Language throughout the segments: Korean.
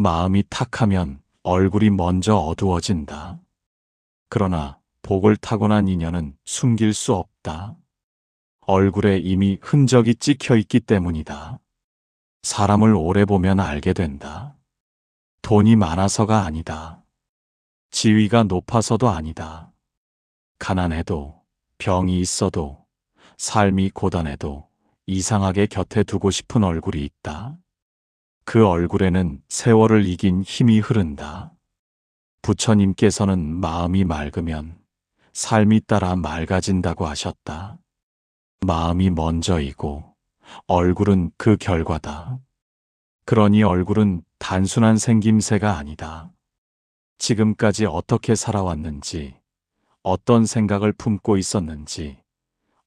마음이 탁하면 얼굴이 먼저 어두워진다. 그러나 복을 타고난 인연은 숨길 수 없다. 얼굴에 이미 흔적이 찍혀 있기 때문이다. 사람을 오래 보면 알게 된다. 돈이 많아서가 아니다. 지위가 높아서도 아니다. 가난해도, 병이 있어도, 삶이 고단해도 이상하게 곁에 두고 싶은 얼굴이 있다. 그 얼굴에는 세월을 이긴 힘이 흐른다. 부처님께서는 마음이 맑으면 삶이 따라 맑아진다고 하셨다. 마음이 먼저이고 얼굴은 그 결과다. 그러니 얼굴은 단순한 생김새가 아니다. 지금까지 어떻게 살아왔는지, 어떤 생각을 품고 있었는지,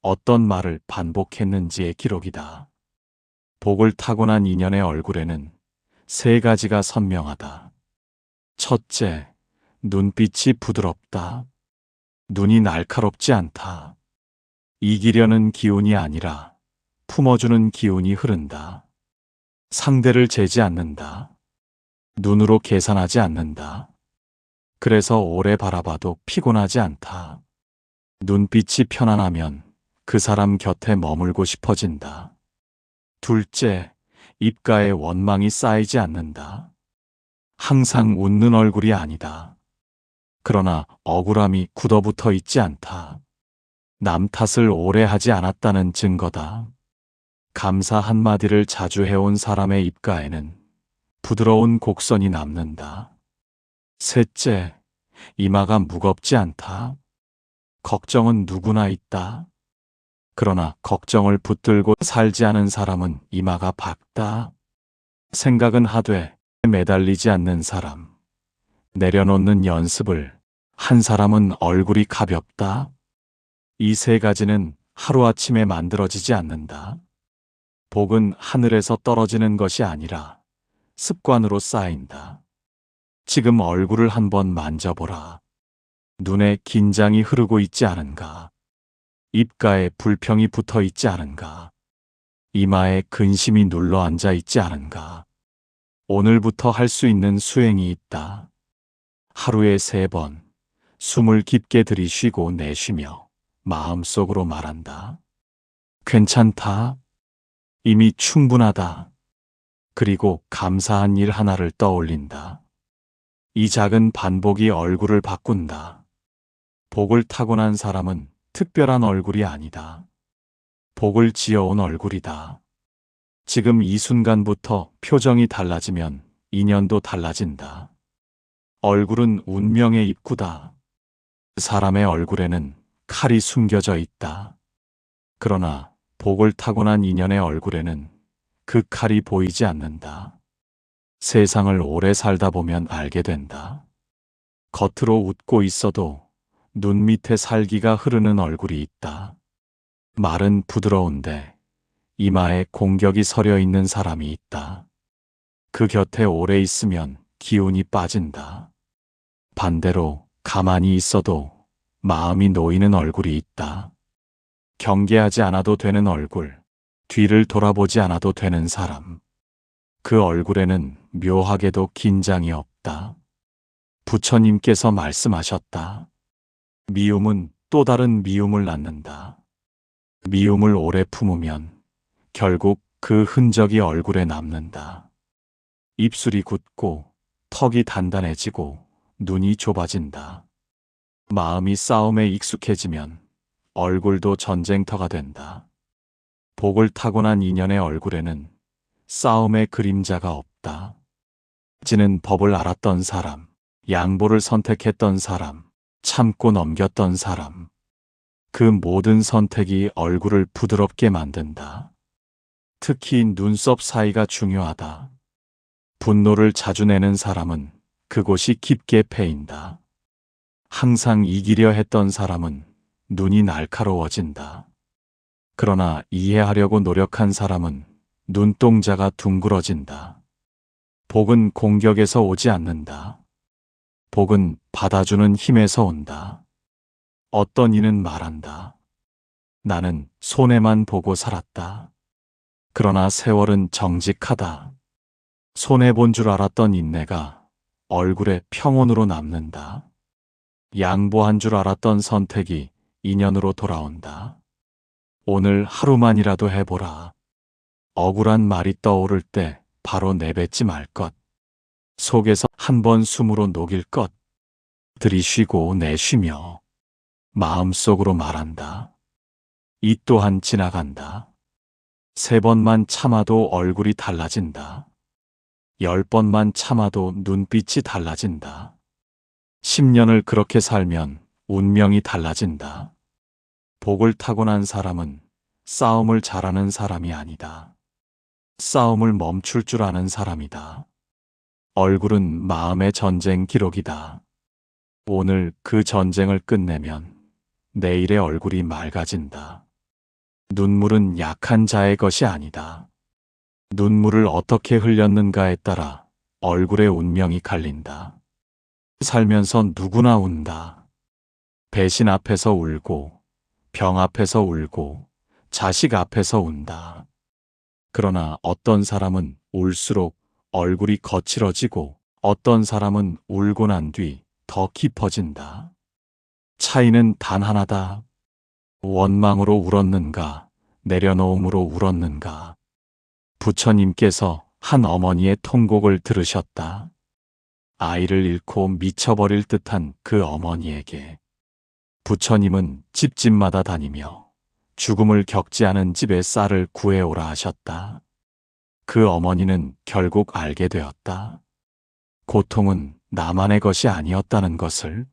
어떤 말을 반복했는지의 기록이다. 복을 타고난 인연의 얼굴에는 세 가지가 선명하다. 첫째, 눈빛이 부드럽다. 눈이 날카롭지 않다. 이기려는 기운이 아니라 품어주는 기운이 흐른다. 상대를 재지 않는다. 눈으로 계산하지 않는다. 그래서 오래 바라봐도 피곤하지 않다. 눈빛이 편안하면 그 사람 곁에 머물고 싶어진다. 둘째, 입가에 원망이 쌓이지 않는다. 항상 웃는 얼굴이 아니다. 그러나 억울함이 굳어붙어 있지 않다. 남 탓을 오래 하지 않았다는 증거다. 감사 한마디를 자주 해온 사람의 입가에는 부드러운 곡선이 남는다. 셋째, 이마가 무겁지 않다. 걱정은 누구나 있다. 그러나 걱정을 붙들고 살지 않은 사람은 이마가 밝다. 생각은 하되 매달리지 않는 사람. 내려놓는 연습을 한 사람은 얼굴이 가볍다. 이 세 가지는 하루아침에 만들어지지 않는다. 복은 하늘에서 떨어지는 것이 아니라 습관으로 쌓인다. 지금 얼굴을 한번 만져보라. 눈에 긴장이 흐르고 있지 않은가? 입가에 불평이 붙어 있지 않은가? 이마에 근심이 눌러 앉아 있지 않은가? 오늘부터 할 수 있는 수행이 있다. 하루에 3번 숨을 깊게 들이쉬고 내쉬며 마음속으로 말한다. 괜찮다. 이미 충분하다. 그리고 감사한 일 하나를 떠올린다. 이 작은 반복이 얼굴을 바꾼다. 복을 타고난 사람은 특별한 얼굴이 아니다. 복을 지어온 얼굴이다. 지금 이 순간부터 표정이 달라지면 인연도 달라진다. 얼굴은 운명의 입구다. 사람의 얼굴에는 칼이 숨겨져 있다. 그러나 복을 타고난 인연의 얼굴에는 그 칼이 보이지 않는다. 세상을 오래 살다 보면 알게 된다. 겉으로 웃고 있어도 눈 밑에 살기가 흐르는 얼굴이 있다. 말은 부드러운데 이마에 공격이 서려 있는 사람이 있다. 그 곁에 오래 있으면 기운이 빠진다. 반대로 가만히 있어도 마음이 놓이는 얼굴이 있다. 경계하지 않아도 되는 얼굴, 뒤를 돌아보지 않아도 되는 사람. 그 얼굴에는 묘하게도 긴장이 없다. 부처님께서 말씀하셨다. 미움은 또 다른 미움을 낳는다. 미움을 오래 품으면 결국 그 흔적이 얼굴에 남는다. 입술이 굳고 턱이 단단해지고 눈이 좁아진다. 마음이 싸움에 익숙해지면 얼굴도 전쟁터가 된다. 복을 타고난 인연의 얼굴에는 싸움의 그림자가 없다. 지는 법을 알았던 사람, 양보를 선택했던 사람, 참고 넘겼던 사람. 그 모든 선택이 얼굴을 부드럽게 만든다. 특히 눈썹 사이가 중요하다. 분노를 자주 내는 사람은 그곳이 깊게 패인다. 항상 이기려 했던 사람은 눈이 날카로워진다. 그러나 이해하려고 노력한 사람은 눈동자가 둥그러진다. 복은 공격에서 오지 않는다. 복은 받아주는 힘에서 온다. 어떤 이는 말한다. 나는 손해만 보고 살았다. 그러나 세월은 정직하다. 손해본 줄 알았던 인내가 얼굴에 평온으로 남는다. 양보한 줄 알았던 선택이 인연으로 돌아온다. 오늘 하루만이라도 해보라. 억울한 말이 떠오를 때 바로 내뱉지 말 것. 속에서 한 번 숨으로 녹일 것. 들이쉬고 내쉬며 마음속으로 말한다. 이 또한 지나간다. 3번만 참아도 얼굴이 달라진다. 10번만 참아도 눈빛이 달라진다. 10년을 그렇게 살면 운명이 달라진다. 복을 타고난 사람은 싸움을 잘하는 사람이 아니다. 싸움을 멈출 줄 아는 사람이다. 얼굴은 마음의 전쟁 기록이다. 오늘 그 전쟁을 끝내면 내일의 얼굴이 맑아진다. 눈물은 약한 자의 것이 아니다. 눈물을 어떻게 흘렸는가에 따라 얼굴의 운명이 갈린다. 살면서 누구나 운다. 배신 앞에서 울고, 병 앞에서 울고, 자식 앞에서 운다. 그러나 어떤 사람은 울수록 얼굴이 거칠어지고 어떤 사람은 울고 난 뒤 더 깊어진다. 차이는 단 하나다. 원망으로 울었는가, 내려놓음으로 울었는가. 부처님께서 한 어머니의 통곡을 들으셨다. 아이를 잃고 미쳐버릴 듯한 그 어머니에게 부처님은 집집마다 다니며 죽음을 겪지 않은 집의 쌀을 구해오라 하셨다. 그 어머니는 결국 알게 되었다. 고통은 나만의 것이 아니었다는 것을.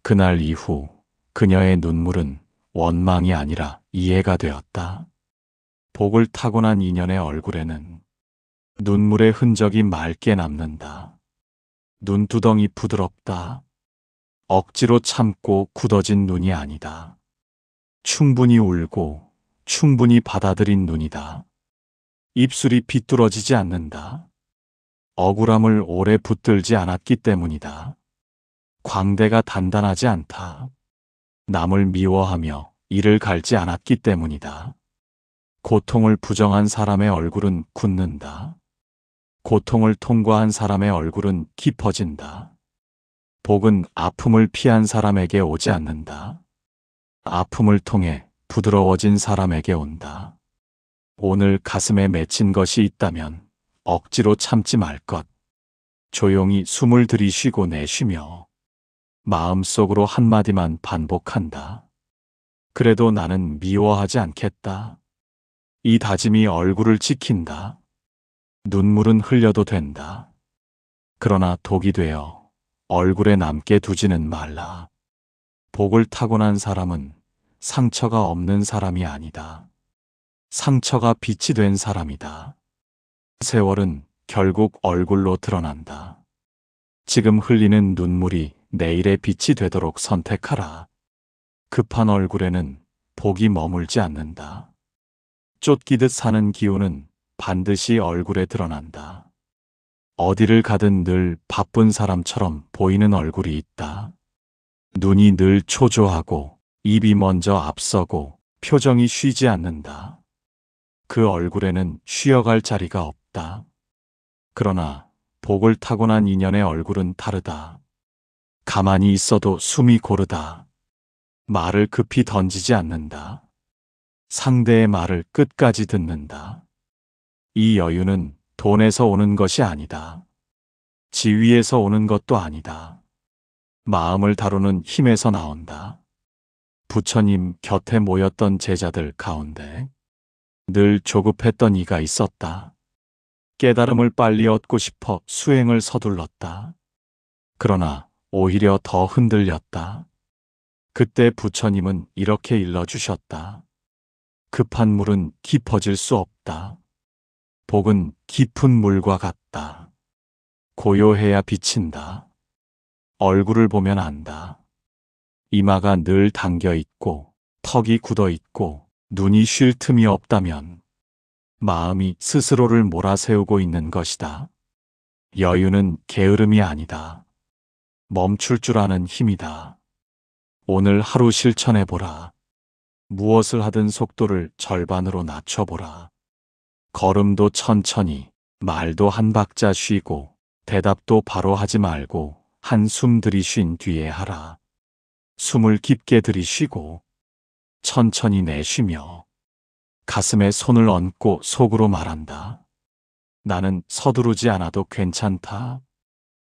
그날 이후 그녀의 눈물은 원망이 아니라 이해가 되었다. 복을 타고난 인연의 얼굴에는 눈물의 흔적이 맑게 남는다. 눈두덩이 부드럽다. 억지로 참고 굳어진 눈이 아니다. 충분히 울고 충분히 받아들인 눈이다. 입술이 비뚤어지지 않는다. 억울함을 오래 붙들지 않았기 때문이다. 광대가 단단하지 않다. 남을 미워하며 이를 갈지 않았기 때문이다. 고통을 부정한 사람의 얼굴은 굳는다. 고통을 통과한 사람의 얼굴은 깊어진다. 복은 아픔을 피한 사람에게 오지 않는다. 아픔을 통해 부드러워진 사람에게 온다. 오늘 가슴에 맺힌 것이 있다면 억지로 참지 말 것. 조용히 숨을 들이쉬고 내쉬며 마음속으로 한마디만 반복한다. 그래도 나는 미워하지 않겠다. 이 다짐이 얼굴을 지킨다. 눈물은 흘려도 된다. 그러나 독이 되어 얼굴에 남게 두지는 말라. 복을 타고난 사람은 상처가 없는 사람이 아니다. 상처가 빛이 된 사람이다. 세월은 결국 얼굴로 드러난다. 지금 흘리는 눈물이 내일의 빛이 되도록 선택하라. 급한 얼굴에는 복이 머물지 않는다. 쫓기듯 사는 기운은 반드시 얼굴에 드러난다. 어디를 가든 늘 바쁜 사람처럼 보이는 얼굴이 있다. 눈이 늘 초조하고 입이 먼저 앞서고 표정이 쉬지 않는다. 그 얼굴에는 쉬어갈 자리가 없다. 그러나 복을 타고난 인연의 얼굴은 다르다. 가만히 있어도 숨이 고르다. 말을 급히 던지지 않는다. 상대의 말을 끝까지 듣는다. 이 여유는 돈에서 오는 것이 아니다. 지위에서 오는 것도 아니다. 마음을 다루는 힘에서 나온다. 부처님 곁에 모였던 제자들 가운데 늘 조급했던 이가 있었다. 깨달음을 빨리 얻고 싶어 수행을 서둘렀다. 그러나 오히려 더 흔들렸다. 그때 부처님은 이렇게 일러주셨다. 급한 물은 깊어질 수 없다. 복은 깊은 물과 같다. 고요해야 비친다. 얼굴을 보면 안다. 이마가 늘 당겨 있고 턱이 굳어 있고 눈이 쉴 틈이 없다면 마음이 스스로를 몰아세우고 있는 것이다. 여유는 게으름이 아니다. 멈출 줄 아는 힘이다. 오늘 하루 실천해보라. 무엇을 하든 속도를 절반으로 낮춰보라. 걸음도 천천히, 말도 한 박자 쉬고 대답도 바로 하지 말고 한숨 들이쉰 뒤에 하라. 숨을 깊게 들이쉬고 천천히 내쉬며 가슴에 손을 얹고 속으로 말한다. 나는 서두르지 않아도 괜찮다.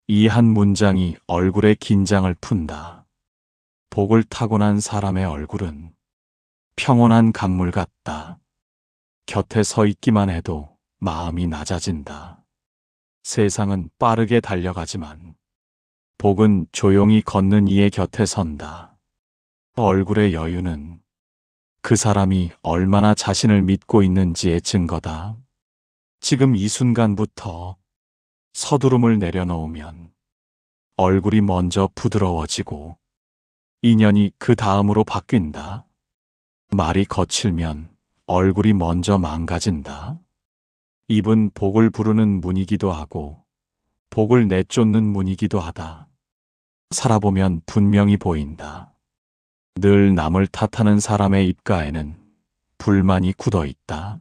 이 한 문장이 얼굴에 긴장을 푼다. 복을 타고난 사람의 얼굴은 평온한 강물 같다. 곁에 서 있기만 해도 마음이 낮아진다. 세상은 빠르게 달려가지만 복은 조용히 걷는 이의 곁에 선다. 얼굴의 여유는 그 사람이 얼마나 자신을 믿고 있는지의 증거다. 지금 이 순간부터 서두름을 내려놓으면 얼굴이 먼저 부드러워지고 인연이 그 다음으로 바뀐다. 말이 거칠면 얼굴이 먼저 망가진다. 입은 복을 부르는 문이기도 하고 복을 내쫓는 문이기도 하다. 살아보면 분명히 보인다. 늘 남을 탓하는 사람의 입가에는 불만이 굳어 있다.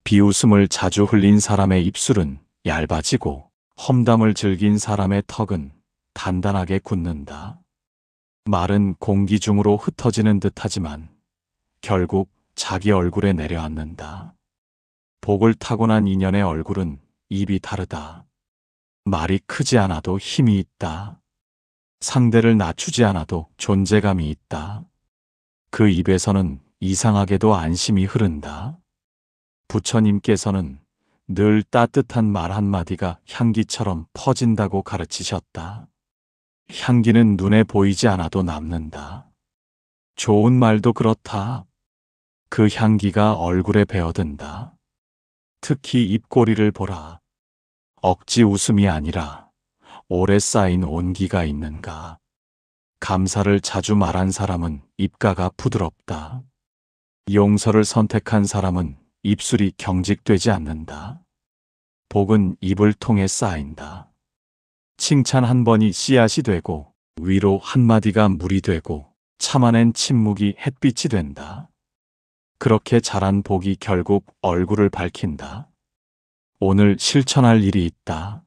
비웃음을 자주 흘린 사람의 입술은 얇아지고 험담을 즐긴 사람의 턱은 단단하게 굳는다. 말은 공기 중으로 흩어지는 듯하지만 결국 자기 얼굴에 내려앉는다. 복을 타고난 인연의 얼굴은 입이 다르다. 말이 크지 않아도 힘이 있다. 상대를 낮추지 않아도 존재감이 있다. 그 입에서는 이상하게도 안심이 흐른다. 부처님께서는 늘 따뜻한 말 한마디가 향기처럼 퍼진다고 가르치셨다. 향기는 눈에 보이지 않아도 남는다. 좋은 말도 그렇다. 그 향기가 얼굴에 배어든다. 특히 입꼬리를 보라. 억지 웃음이 아니라 오래 쌓인 온기가 있는가. 감사를 자주 말한 사람은 입가가 부드럽다. 용서를 선택한 사람은 입술이 경직되지 않는다. 복은 입을 통해 쌓인다. 칭찬 한 번이 씨앗이 되고 위로 한마디가 물이 되고 참아낸 침묵이 햇빛이 된다. 그렇게 자란 복이 결국 얼굴을 밝힌다. 오늘 실천할 일이 있다.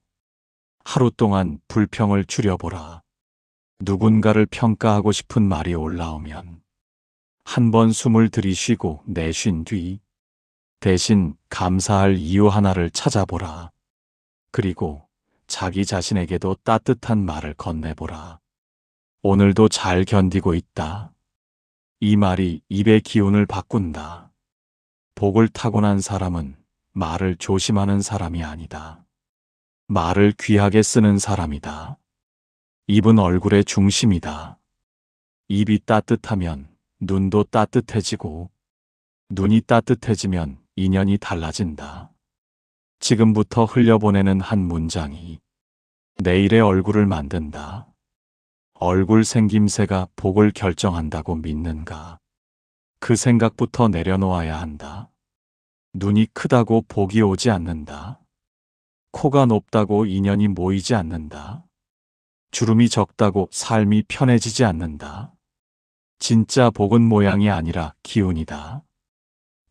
하루 동안 불평을 줄여보라. 누군가를 평가하고 싶은 말이 올라오면 한 번 숨을 들이쉬고 내쉰 뒤 대신 감사할 이유 하나를 찾아보라. 그리고 자기 자신에게도 따뜻한 말을 건네보라. 오늘도 잘 견디고 있다. 이 말이 입의 기운을 바꾼다. 복을 타고난 사람은 말을 조심하는 사람이 아니다. 말을 귀하게 쓰는 사람이다. 입은 얼굴의 중심이다. 입이 따뜻하면 눈도 따뜻해지고 눈이 따뜻해지면 인연이 달라진다. 지금부터 흘려보내는 한 문장이 내일의 얼굴을 만든다. 얼굴 생김새가 복을 결정한다고 믿는가? 그 생각부터 내려놓아야 한다. 눈이 크다고 복이 오지 않는다. 코가 높다고 인연이 모이지 않는다. 주름이 적다고 삶이 편해지지 않는다. 진짜 복은 모양이 아니라 기운이다.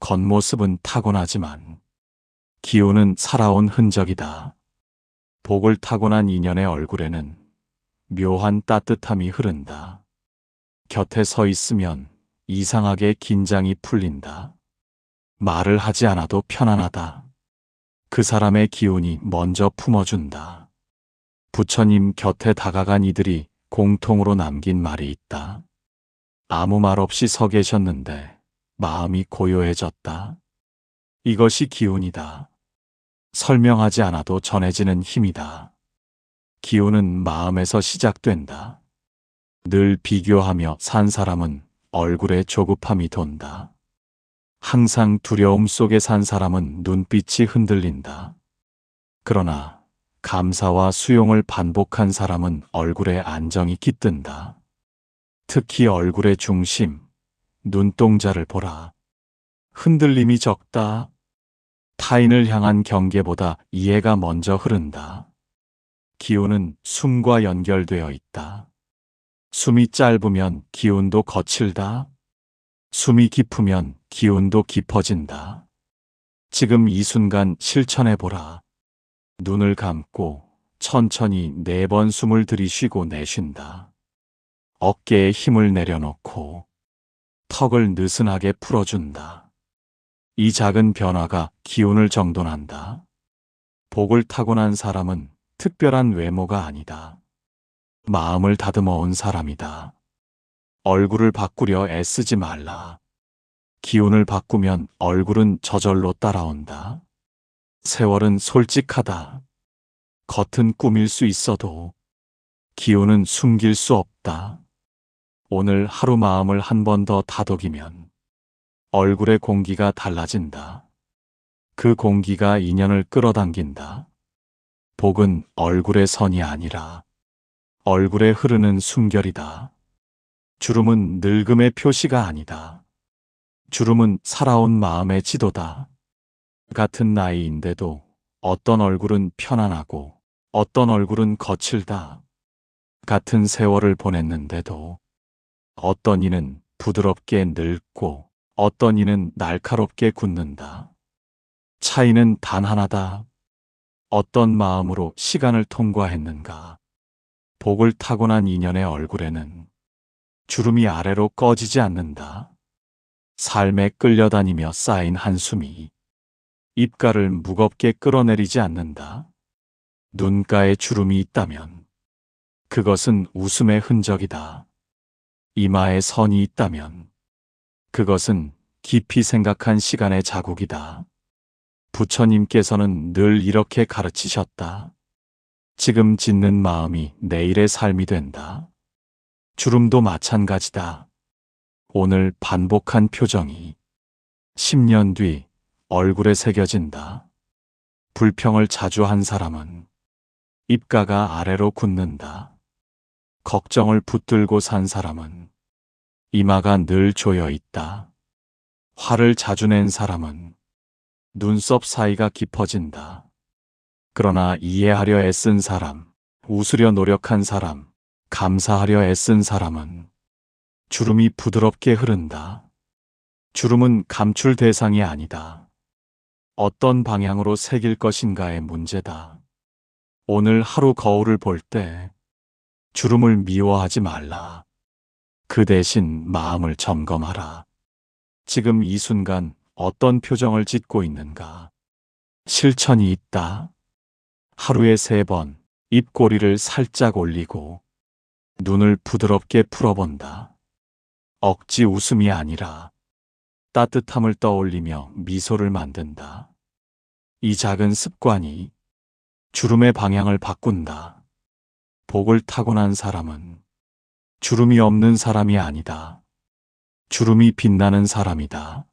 겉모습은 타고나지만 기운은 살아온 흔적이다. 복을 타고난 인연의 얼굴에는 묘한 따뜻함이 흐른다. 곁에 서 있으면 이상하게 긴장이 풀린다. 말을 하지 않아도 편안하다. 그 사람의 기운이 먼저 품어준다. 부처님 곁에 다가간 이들이 공통으로 남긴 말이 있다. 아무 말 없이 서 계셨는데 마음이 고요해졌다. 이것이 기운이다. 설명하지 않아도 전해지는 힘이다. 기운은 마음에서 시작된다. 늘 비교하며 산 사람은 얼굴에 조급함이 돈다. 항상 두려움 속에 산 사람은 눈빛이 흔들린다. 그러나 감사와 수용을 반복한 사람은 얼굴에 안정이 깃든다. 특히 얼굴의 중심, 눈동자를 보라. 흔들림이 적다. 타인을 향한 경계보다 이해가 먼저 흐른다. 기운은 숨과 연결되어 있다. 숨이 짧으면 기운도 거칠다. 숨이 깊으면 기운도 깊어진다. 지금 이 순간 실천해보라. 눈을 감고 천천히 4번 숨을 들이쉬고 내쉰다. 어깨에 힘을 내려놓고 턱을 느슨하게 풀어준다. 이 작은 변화가 기운을 정돈한다. 복을 타고난 사람은 특별한 외모가 아니다. 마음을 다듬어 온 사람이다. 얼굴을 바꾸려 애쓰지 말라. 기운을 바꾸면 얼굴은 저절로 따라온다. 세월은 솔직하다. 겉은 꾸밀 수 있어도 기운은 숨길 수 없다. 오늘 하루 마음을 한 번 더 다독이면 얼굴의 공기가 달라진다. 그 공기가 인연을 끌어당긴다. 복은 얼굴의 선이 아니라 얼굴에 흐르는 숨결이다. 주름은 늙음의 표시가 아니다. 주름은 살아온 마음의 지도다. 같은 나이인데도 어떤 얼굴은 편안하고 어떤 얼굴은 거칠다. 같은 세월을 보냈는데도 어떤 이는 부드럽게 늙고 어떤 이는 날카롭게 굳는다. 차이는 단 하나다. 어떤 마음으로 시간을 통과했는가. 복을 타고난 인연의 얼굴에는 주름이 아래로 꺼지지 않는다. 삶에 끌려다니며 쌓인 한숨이 입가를 무겁게 끌어내리지 않는다. 눈가에 주름이 있다면 그것은 웃음의 흔적이다. 이마에 선이 있다면 그것은 깊이 생각한 시간의 자국이다. 부처님께서는 늘 이렇게 가르치셨다. 지금 짓는 마음이 내일의 삶이 된다. 주름도 마찬가지다. 오늘 반복한 표정이 10년 뒤 얼굴에 새겨진다. 불평을 자주 한 사람은 입가가 아래로 굳는다. 걱정을 붙들고 산 사람은 이마가 늘 조여 있다. 화를 자주 낸 사람은 눈썹 사이가 깊어진다. 그러나 이해하려 애쓴 사람, 웃으려 노력한 사람, 감사하려 애쓴 사람은 주름이 부드럽게 흐른다. 주름은 감출 대상이 아니다. 어떤 방향으로 새길 것인가의 문제다. 오늘 하루 거울을 볼 때 주름을 미워하지 말라. 그 대신 마음을 점검하라. 지금 이 순간 어떤 표정을 짓고 있는가? 실천이 있다. 하루에 3번 입꼬리를 살짝 올리고 눈을 부드럽게 풀어본다. 억지 웃음이 아니라 따뜻함을 떠올리며 미소를 만든다. 이 작은 습관이 주름의 방향을 바꾼다. 복을 타고난 사람은 주름이 없는 사람이 아니다. 주름이 빛나는 사람이다.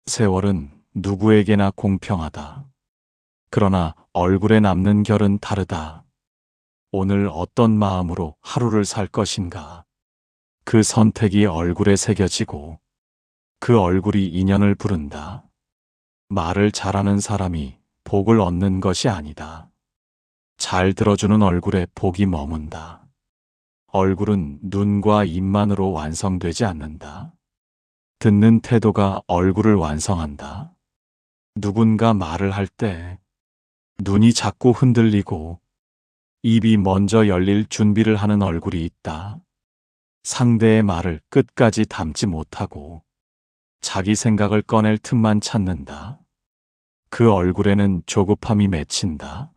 세월은 누구에게나 공평하다. 그러나 얼굴에 남는 결은 다르다. 오늘 어떤 마음으로 하루를 살 것인가? 그 선택이 얼굴에 새겨지고 그 얼굴이 인연을 부른다. 말을 잘하는 사람이 복을 얻는 것이 아니다. 잘 들어주는 얼굴에 복이 머문다. 얼굴은 눈과 입만으로 완성되지 않는다. 듣는 태도가 얼굴을 완성한다. 누군가 말을 할 때 눈이 자꾸 흔들리고 입이 먼저 열릴 준비를 하는 얼굴이 있다. 상대의 말을 끝까지 담지 못하고 자기 생각을 꺼낼 틈만 찾는다. 그 얼굴에는 조급함이 맺힌다.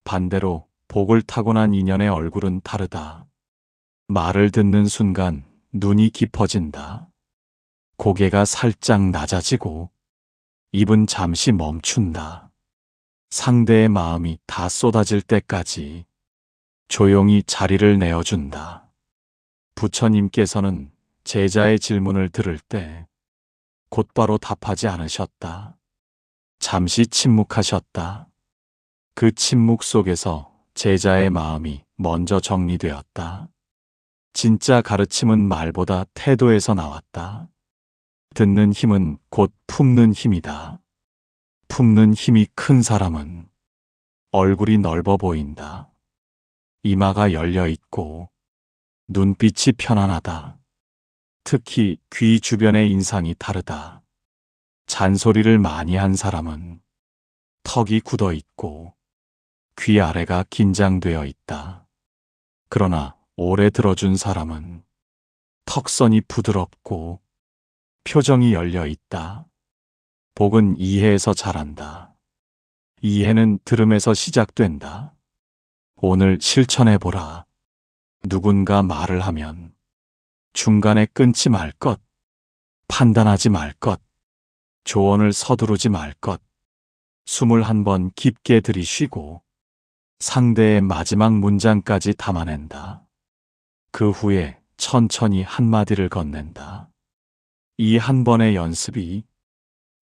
반대로 복을 타고난 인연의 얼굴은 다르다. 말을 듣는 순간 눈이 깊어진다. 고개가 살짝 낮아지고 입은 잠시 멈춘다. 상대의 마음이 다 쏟아질 때까지 조용히 자리를 내어준다. 부처님께서는 제자의 질문을 들을 때 곧바로 답하지 않으셨다. 잠시 침묵하셨다. 그 침묵 속에서 제자의 마음이 먼저 정리되었다. 진짜 가르침은 말보다 태도에서 나왔다. 듣는 힘은 곧 품는 힘이다. 품는 힘이 큰 사람은 얼굴이 넓어 보인다. 이마가 열려 있고 눈빛이 편안하다. 특히 귀 주변의 인상이 다르다. 잔소리를 많이 한 사람은 턱이 굳어 있고 귀 아래가 긴장되어 있다. 그러나 오래 들어준 사람은 턱선이 부드럽고 표정이 열려 있다. 복은 이해에서 자란다. 이해는 들음에서 시작된다. 오늘 실천해보라. 누군가 말을 하면 중간에 끊지 말 것, 판단하지 말 것, 조언을 서두르지 말 것, 숨을 한 번 깊게 들이쉬고 상대의 마지막 문장까지 담아낸다. 그 후에 천천히 한마디를 건넨다. 이 한 번의 연습이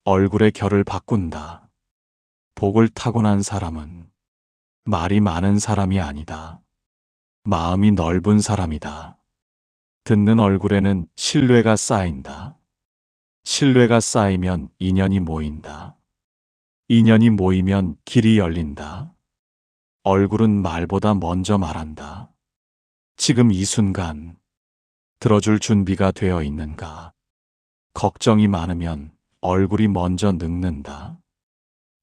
얼굴의 결을 바꾼다. 복을 타고난 사람은 말이 많은 사람이 아니다. 마음이 넓은 사람이다. 듣는 얼굴에는 신뢰가 쌓인다. 신뢰가 쌓이면 인연이 모인다. 인연이 모이면 길이 열린다. 얼굴은 말보다 먼저 말한다. 지금 이 순간 들어줄 준비가 되어 있는가? 걱정이 많으면 얼굴이 먼저 늙는다.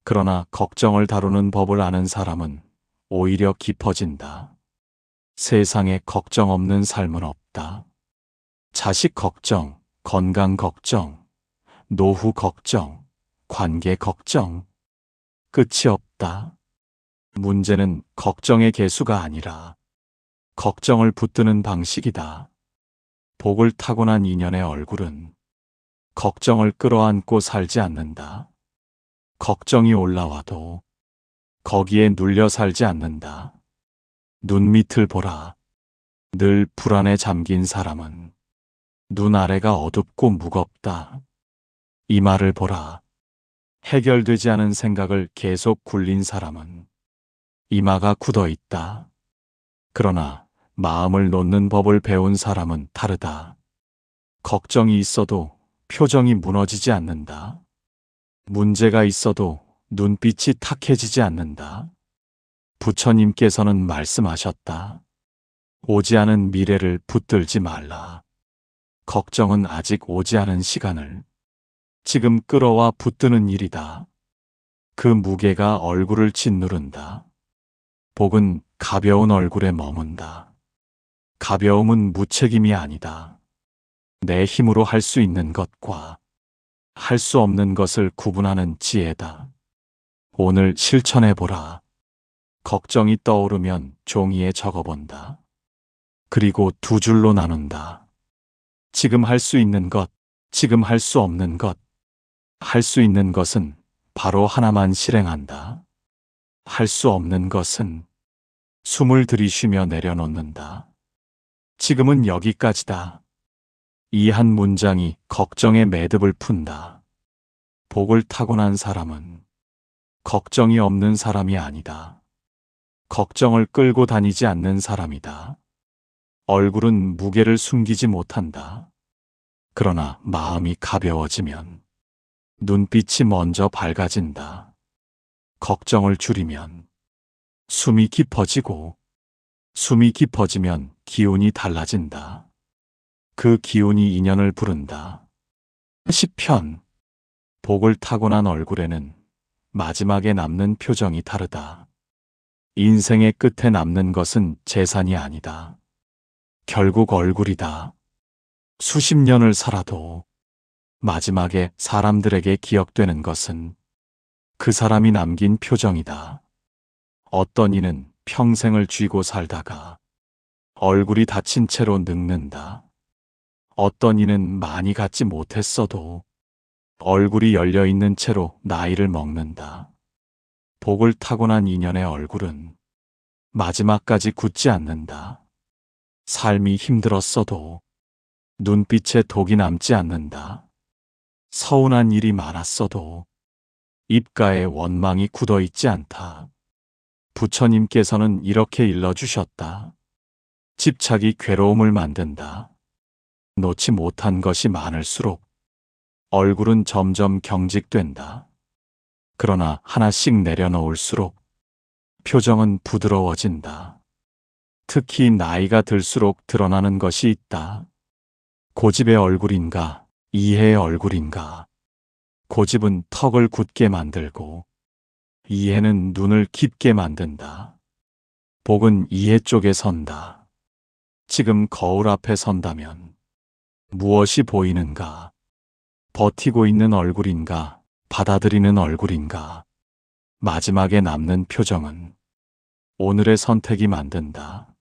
그러나 걱정을 다루는 법을 아는 사람은 오히려 깊어진다. 세상에 걱정 없는 삶은 없다. 자식 걱정, 건강 걱정, 노후 걱정, 관계 걱정, 끝이 없다. 문제는 걱정의 개수가 아니라 걱정을 붙드는 방식이다. 복을 타고난 인연의 얼굴은 걱정을 끌어안고 살지 않는다. 걱정이 올라와도 거기에 눌려 살지 않는다. 눈 밑을 보라. 늘 불안에 잠긴 사람은 눈 아래가 어둡고 무겁다. 이마를 보라. 해결되지 않은 생각을 계속 굴린 사람은 이마가 굳어 있다. 그러나 마음을 놓는 법을 배운 사람은 다르다. 걱정이 있어도 표정이 무너지지 않는다. 문제가 있어도 눈빛이 탁해지지 않는다. 부처님께서는 말씀하셨다. 오지 않은 미래를 붙들지 말라. 걱정은 아직 오지 않은 시간을 지금 끌어와 붙드는 일이다. 그 무게가 얼굴을 짓누른다. 복은 가벼운 얼굴에 머문다. 가벼움은 무책임이 아니다. 내 힘으로 할 수 있는 것과 할 수 없는 것을 구분하는 지혜다. 오늘 실천해보라. 걱정이 떠오르면 종이에 적어본다. 그리고 두 줄로 나눈다. 지금 할 수 있는 것, 지금 할 수 없는 것. 할 수 있는 것은 바로 하나만 실행한다. 할 수 없는 것은 숨을 들이쉬며 내려놓는다. 지금은 여기까지다. 이 한 문장이 걱정의 매듭을 푼다. 복을 타고난 사람은 걱정이 없는 사람이 아니다. 걱정을 끌고 다니지 않는 사람이다. 얼굴은 무게를 숨기지 못한다. 그러나 마음이 가벼워지면 눈빛이 먼저 밝아진다. 걱정을 줄이면 숨이 깊어지고 숨이 깊어지면 기운이 달라진다. 그 기운이 인연을 부른다. 시편. 복을 타고난 얼굴에는 마지막에 남는 표정이 다르다. 인생의 끝에 남는 것은 재산이 아니다. 결국 얼굴이다. 수십 년을 살아도 마지막에 사람들에게 기억되는 것은 그 사람이 남긴 표정이다. 어떤 이는 평생을 쥐고 살다가 얼굴이 다친 채로 늙는다. 어떤 이는 많이 갖지 못했어도 얼굴이 열려있는 채로 나이를 먹는다. 복을 타고난 인연의 얼굴은 마지막까지 굳지 않는다. 삶이 힘들었어도 눈빛에 독이 남지 않는다. 서운한 일이 많았어도 입가에 원망이 굳어 있지 않다. 부처님께서는 이렇게 일러주셨다. 집착이 괴로움을 만든다. 놓지 못한 것이 많을수록 얼굴은 점점 경직된다. 그러나 하나씩 내려놓을수록 표정은 부드러워진다. 특히 나이가 들수록 드러나는 것이 있다. 고집의 얼굴인가, 이해의 얼굴인가. 고집은 턱을 굳게 만들고 이해는 눈을 깊게 만든다. 복은 이해 쪽에 선다. 지금 거울 앞에 선다면 무엇이 보이는가? 버티고 있는 얼굴인가? 받아들이는 얼굴인가? 마지막에 남는 표정은 오늘의 선택이 만든다.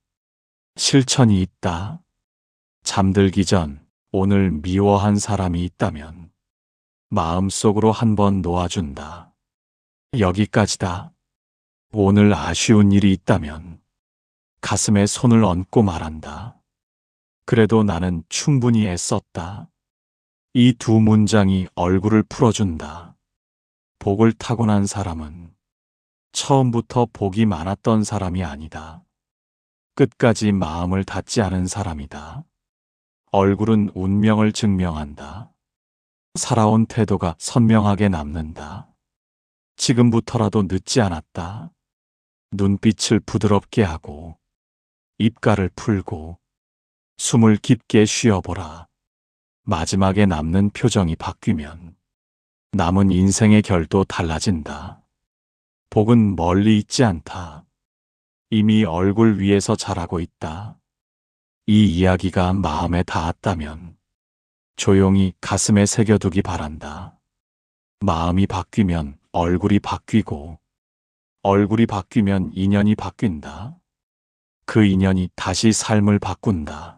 실천이 있다. 잠들기 전 오늘 미워한 사람이 있다면 마음속으로 한번 놓아준다. 여기까지다. 오늘 아쉬운 일이 있다면 가슴에 손을 얹고 말한다. 그래도 나는 충분히 애썼다. 이 두 문장이 얼굴을 풀어준다. 복을 타고난 사람은 처음부터 복이 많았던 사람이 아니다. 끝까지 마음을 닫지 않은 사람이다. 얼굴은 운명을 증명한다. 살아온 태도가 선명하게 남는다. 지금부터라도 늦지 않았다. 눈빛을 부드럽게 하고 입가를 풀고 숨을 깊게 쉬어보라. 마지막에 남는 표정이 바뀌면 남은 인생의 결도 달라진다. 복은 멀리 있지 않다. 이미 얼굴 위에서 자라고 있다. 이 이야기가 마음에 닿았다면 조용히 가슴에 새겨두기 바란다. 마음이 바뀌면 얼굴이 바뀌고 얼굴이 바뀌면 인연이 바뀐다. 그 인연이 다시 삶을 바꾼다.